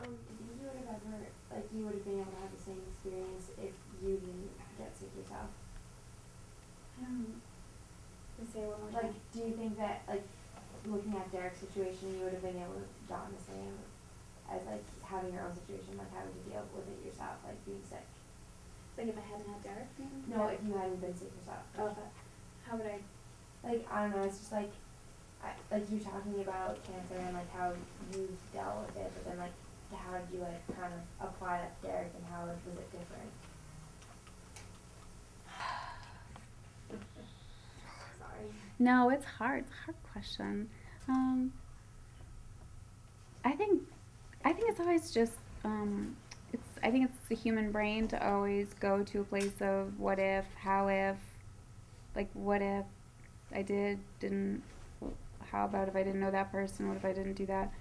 Do you would have ever, like, you would have been able to have the same experience if you didn't get sick yourself? Say one more Like, do you think that, like, looking at Derek's situation, you would have been able to done the same as, like, having your own situation, like having to deal with it yourself, like being sick? Like if I hadn't had Derek? No, if you hadn't been sick yourself. Oh, but how would I? Like, I don't know, it's just like, like you talking about cancer and like how you dealt with it, but then like, how did you like kind of apply that to Derek, and how was it different? Sorry. No, it's hard. It's a hard question. I think it's always just I think it's the human brain to always go to a place of what if, how if, like what if I didn't, how about if I didn't know that person, what if I didn't do that?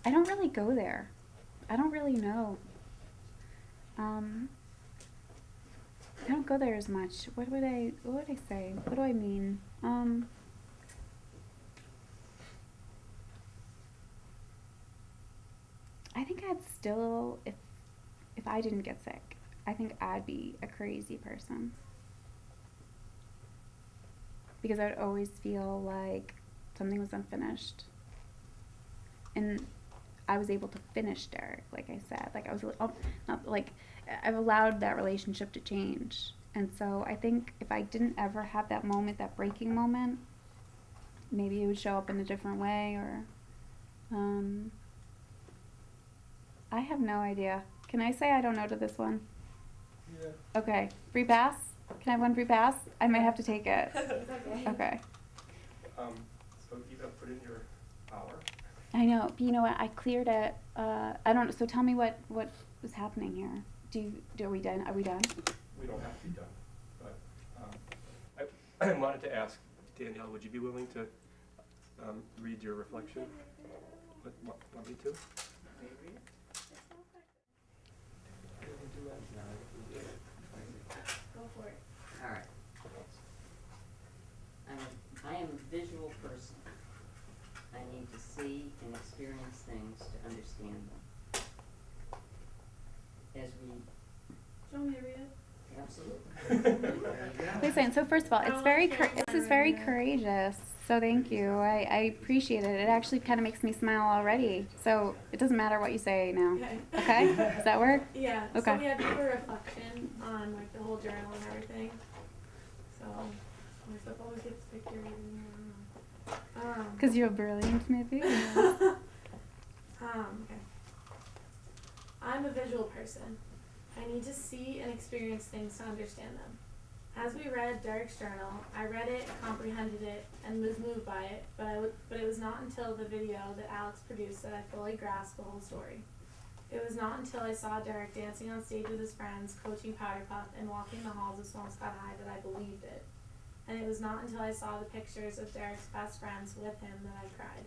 I don't really go there. I don't really know. I don't go there as much. What would I say? What do I mean? I think I'd still, if I didn't get sick, I think I'd be a crazy person. Because I'd always feel like something was unfinished. And I was able to finish Derek, like I said. Like I was, not like, I've allowed that relationship to change. And so I think if I didn't ever have that moment, that breaking moment, maybe it would show up in a different way, or, I have no idea. Can I say I don't know to this one? Yeah. Okay, free pass? Can I have one free pass? I might have to take it. Okay. So you got put in your hour? I know, but you know what, I cleared it, I don't, so tell me what was happening here. Are we done? We don't have to be done, but I wanted to ask, Danielle, would you be willing to read your reflection? Want me to? Go for it. All right. I am a visual person. I need to see and experience things to understand them. As we... Do you want me to read it? Absolutely. There you go. Wait a second, so first of all, this is very courageous, so thank you. I appreciate it. It actually kind of makes me smile already, so it doesn't matter what you say now. Okay? Does that work? Yeah. Okay. So we had deeper reflection on like the whole journal and everything. So myself always gets picture reading. Because you're brilliant, maybe? Okay. I'm a visual person. I need to see and experience things to understand them. As we read Derek's journal, I read it, comprehended it, and was moved by it, but it was not until the video that Alex produced that I fully grasped the whole story. It was not until I saw Derek dancing on stage with his friends, coaching Powder Puff, and walking the halls of Swampscott High that I believed it. And it was not until I saw the pictures of Derek's best friends with him that I cried.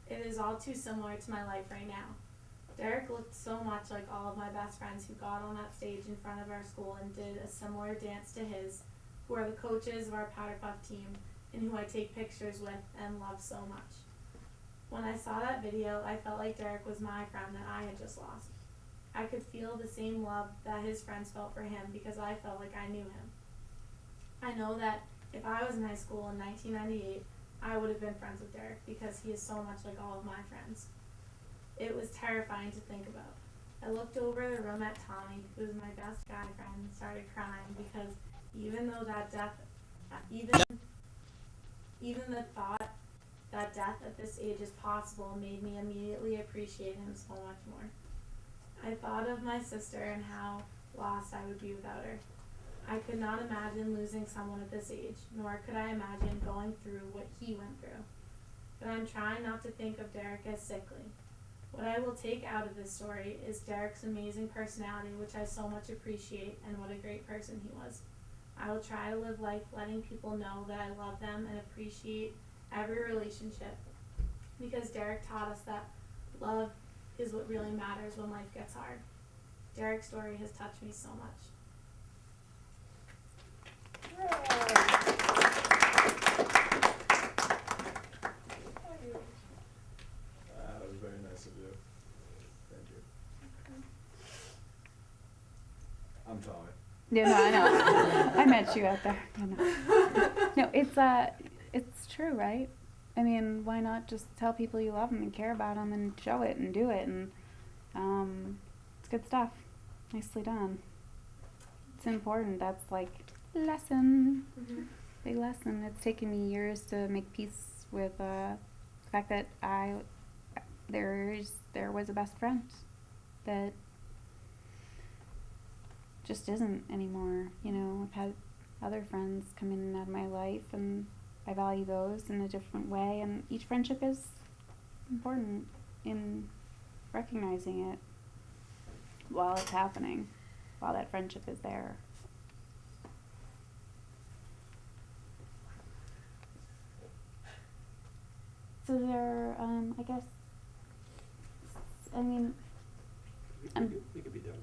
It is all too similar to my life right now. Derek looked so much like all of my best friends who got on that stage in front of our school and did a similar dance to his, who are the coaches of our Powder Puff team and who I take pictures with and love so much. When I saw that video, I felt like Derek was my friend that I had just lost. I could feel the same love that his friends felt for him because I felt like I knew him. I know that if I was in high school in 1998, I would have been friends with Derek because he is so much like all of my friends. It was terrifying to think about. I looked over the room at Tommy, who was my best guy friend, and started crying because even the thought that death at this age is possible made me immediately appreciate him so much more. I thought of my sister and how lost I would be without her. I could not imagine losing someone at this age, nor could I imagine going through what he went through. But I'm trying not to think of Derek as sickly. What I will take out of this story is Derek's amazing personality, which I so much appreciate, and what a great person he was. I will try to live life letting people know that I love them and appreciate every relationship, because Derek taught us that love is what really matters when life gets hard. Derek's story has touched me so much. That was very nice of you. Thank you. I'm Tommy. Yeah, no, I know. I met you out there. No, it's true, right? I mean, why not just tell people you love them and care about them and show it and do it, and it's good stuff. Nicely done. It's important. That's like lesson. Mm-hmm. Big lesson. It's taken me years to make peace with the fact that there was a best friend that just isn't anymore. You know, I've had other friends come in and out of my life, and I value those in a different way, and each friendship is important in recognizing it while it's happening, while that friendship is there. So there, I guess, I mean, We could be done.